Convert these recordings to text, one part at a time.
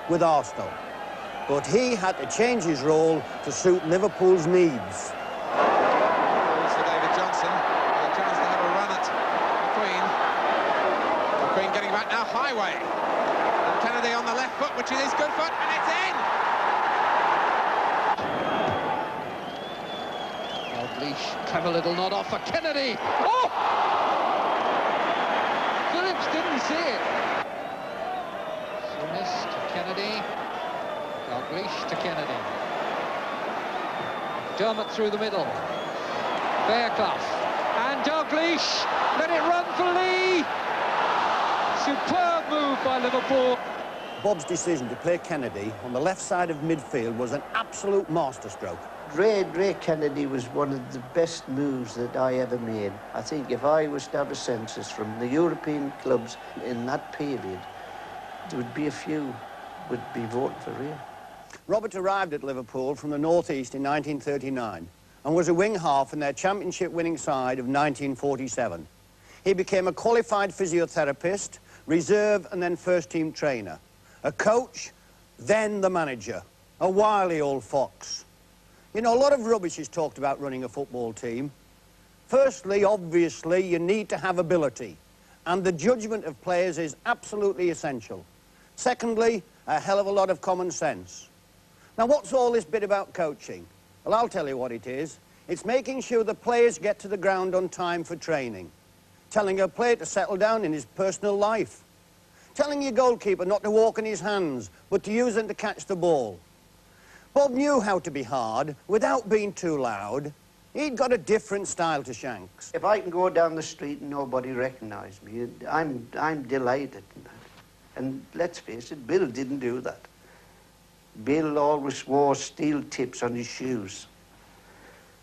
with Arsenal. But he had to change his role to suit Liverpool's needs. Balls for David Johnson. A chance to have a run at McQueen. McQueen getting back now, Highway. And Kennedy on the left foot, which is his good foot, and it's in! Leash, clever little nod off for Kennedy. Oh! Phillips didn't see it. Souness to Kennedy. Dalglish to Kennedy. Dermot through the middle. Fairclough. And Dalglish. Let it run for Lee. Superb move by Liverpool. Bob's decision to play Kennedy on the left side of midfield was an absolute masterstroke. Ray Kennedy was one of the best moves that I ever made. I think if I was to have a census from the European clubs in that period, there would be a few would be voting for Ray. Robert arrived at Liverpool from the northeast in 1939 and was a wing half in their championship-winning side of 1947. He became a qualified physiotherapist, reserve and then first-team trainer, a coach, then the manager, a wily old fox. You know, a lot of rubbish is talked about running a football team. Firstly, obviously, you need to have ability, and the judgment of players is absolutely essential. Secondly, a hell of a lot of common sense. Now, what's all this bit about coaching? Well, I'll tell you what it is. It's making sure the players get to the ground on time for training, telling a player to settle down in his personal life, telling your goalkeeper not to walk on his hands, but to use them to catch the ball. Bob knew how to be hard without being too loud. He'd got a different style to Shanks. If I can go down the street and nobody recognised me, I'm delighted. And let's face it, Bill didn't do that. Bill always wore steel tips on his shoes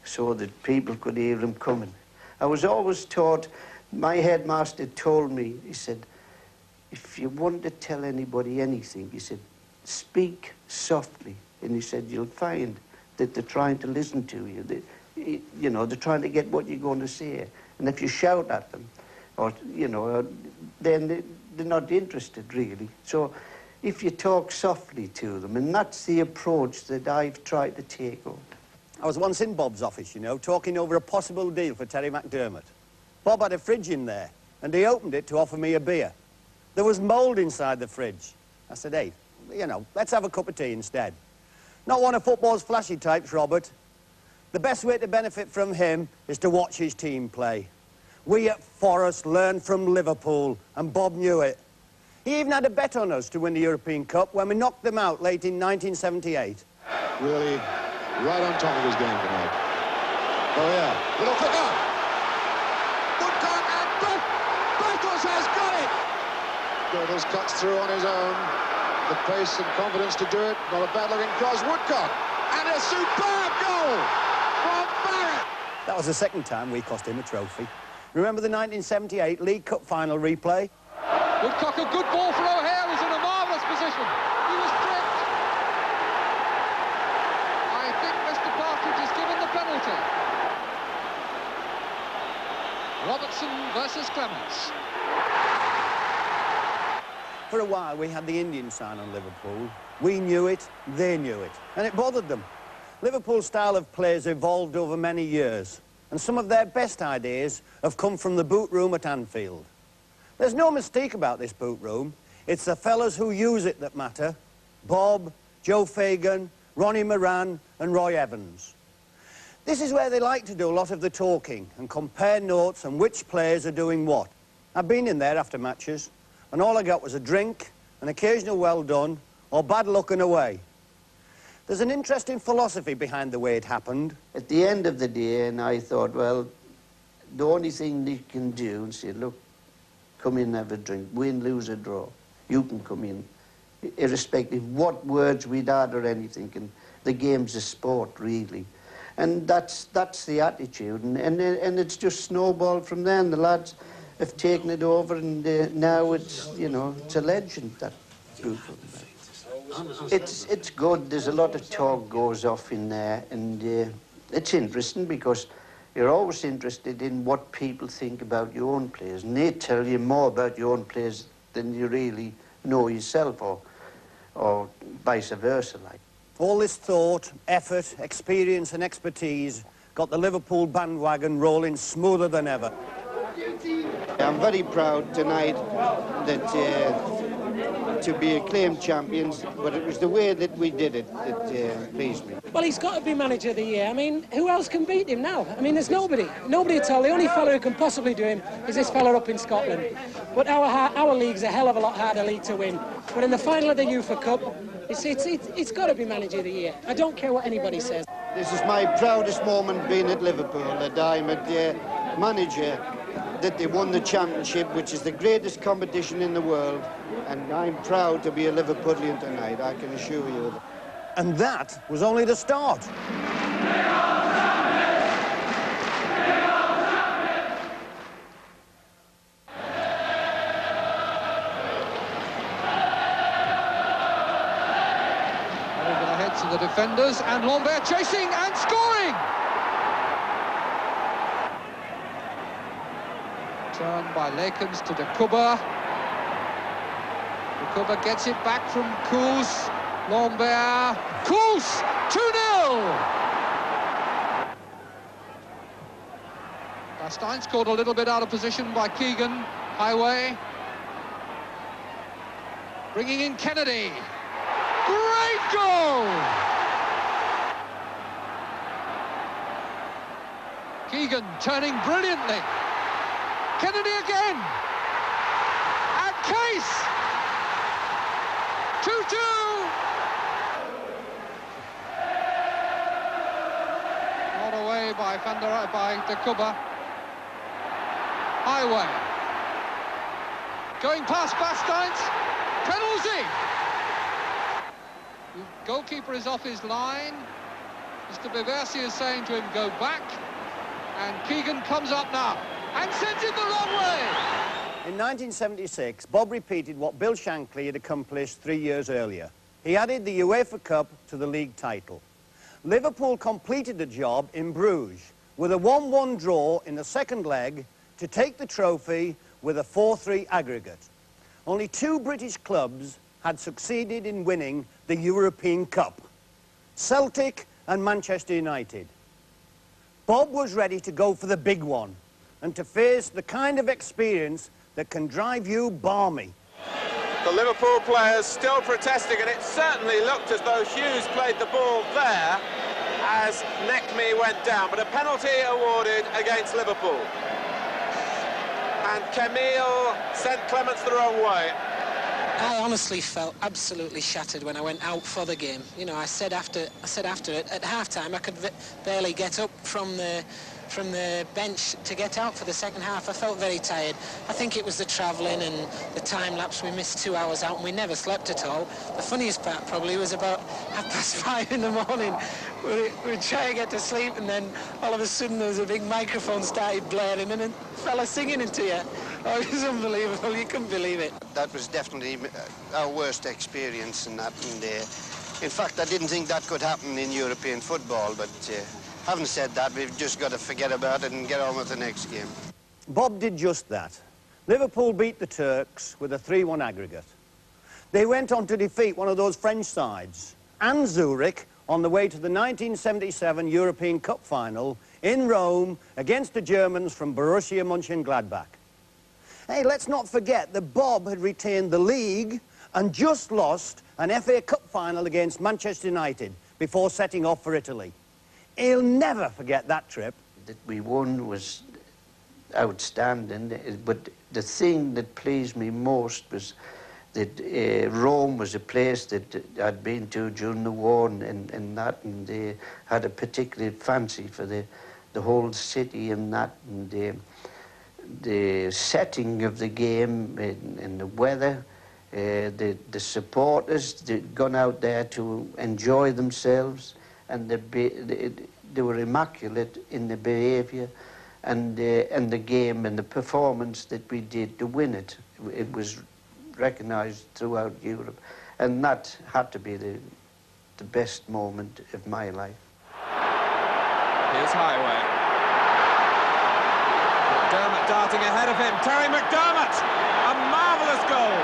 so that people could hear him coming. I was always taught, my headmaster told me, he said, if you want to tell anybody anything, he said, speak softly. And he said, you'll find that they're trying to listen to you. You know, they're trying to get what you're going to say. And if you shout at them, or, you know, then they're not interested, really. So if you talk softly to them, and that's the approach that I've tried to take on. I was once in Bob's office, you know, talking over a possible deal for Terry McDermott. Bob had a fridge in there, and he opened it to offer me a beer. There was mould inside the fridge. I said, hey, you know, let's have a cup of tea instead. Not one of football's flashy types, Robert. The best way to benefit from him is to watch his team play. We at Forest learned from Liverpool, and Bob knew it. He even had a bet on us to win the European Cup when we knocked them out late in 1978. Really right on top of his game tonight. Oh, yeah. Little flick up. Woodcock and Bertels has got it! Bertels cuts through on his own. The pace and confidence to do it. Not a bad-looking cross. Woodcock. And a superb goal from Barrett. That was the second time we cost him a trophy. Remember the 1978 League Cup final replay? Woodcock, a good ball for O'Hare. He's in a marvellous position. He was tripped. I think Mr. Partridge is given the penalty. Robertson versus Clements. For a while, we had the Indian sign on Liverpool. We knew it, they knew it, and it bothered them. Liverpool's style of play has evolved over many years, and some of their best ideas have come from the boot room at Anfield. There's no mistake about this boot room. It's the fellas who use it that matter. Bob, Joe Fagan, Ronnie Moran, and Roy Evans. This is where they like to do a lot of the talking and compare notes on which players are doing what. I've been in there after matches, and all I got was a drink, an occasional well done, or bad luck and away. There's an interesting philosophy behind the way it happened. At the end of the day, and I thought, well, the only thing they can do and say, look, come in and have a drink, win, lose, or draw. You can come in, irrespective of what words we'd had or anything, and the game's a sport, really. And that's the attitude, and it's just snowballed from there, and the lads have taken it over, and now it's, you know, it's a legend, that group. It's good. There's a lot of talk goes off in there, and it's interesting because you're always interested in what people think about your own players, and they tell you more about your own players than you really know yourself, or vice versa, like. All this thought, effort, experience and expertise got the Liverpool bandwagon rolling smoother than ever. I'm very proud tonight that to be acclaimed champions, but it was the way that we did it that pleased me. Well, he's got to be manager of the year. I mean, who else can beat him now? I mean, there's nobody at all. The only fella who can possibly do him is this fella up in Scotland. But our league's a hell of a lot harder league to win. But in the final of the UEFA Cup, it's got to be manager of the year. I don't care what anybody says. This is my proudest moment being at Liverpool, that I'm a manager, that they won the championship, which is the greatest competition in the world, and I'm proud to be a Liverpudlian tonight, I can assure you. And that was only the start. Over the heads of the defenders, and Lambert chasing and scoring! Turn by Lekens to Dakuba. Dakuba gets it back from Koos. Lambert. Koos! 2-0! Stein's caught a little bit out of position by Keegan. Highway. Bringing in Kennedy. Great goal! Keegan turning brilliantly. Kennedy again. And Case. 2-2. Not away by Dakuba. Highway. Going past Basteins. Penalty. The goalkeeper is off his line. Mr. Biversi is saying to him, go back. And Keegan comes up now and sends it the wrong way. In 1976, Bob repeated what Bill Shankly had accomplished 3 years earlier. He added the UEFA Cup to the league title. Liverpool completed the job in Bruges with a 1-1 draw in the second leg to take the trophy with a 4-3 aggregate. Only 2 British clubs had succeeded in winning the European Cup: Celtic and Manchester United. Bob was ready to go for the big one and to face the kind of experience that can drive you balmy. The Liverpool players still protesting, and it certainly looked as though Hughes played the ball there as Nekmi went down, but a penalty awarded against Liverpool. And Camille sent Clements the wrong way. I honestly felt absolutely shattered when I went out for the game. You know, I said after it at half-time I could barely get up from the bench to get out for the second half. I felt very tired. I think it was the travelling and the time lapse. We missed 2 hours out and we never slept at all. The funniest part probably was about 5:30 in the morning. We'd try to get to sleep, and then all of a sudden there was a big microphone started blaring and a fella singing into you. Oh, it was unbelievable. You couldn't believe it. That was definitely our worst experience in that. And, in fact, I didn't think that could happen in European football, but having said that, we've just got to forget about it and get on with the next game. Bob did just that. Liverpool beat the Turks with a 3-1 aggregate. They went on to defeat one of those French sides, and Zurich, on the way to the 1977 European Cup final in Rome against the Germans from Borussia Mönchengladbach. Hey, let's not forget that Bob had retained the league and just lost an FA Cup final against Manchester United before setting off for Italy. He'll never forget that trip. That we won was outstanding, but the thing that pleased me most was that Rome was a place that I'd been to during the war and that, and they had a particular fancy for the whole city and that, and the setting of the game and the weather, the supporters, they'd gone out there to enjoy themselves, and they were immaculate in the behaviour and the game and the performance that we did to win it. It was recognised throughout Europe, and that had to be the best moment of my life. Here's Highway. McDermott darting ahead of him. Terry McDermott! A marvellous goal!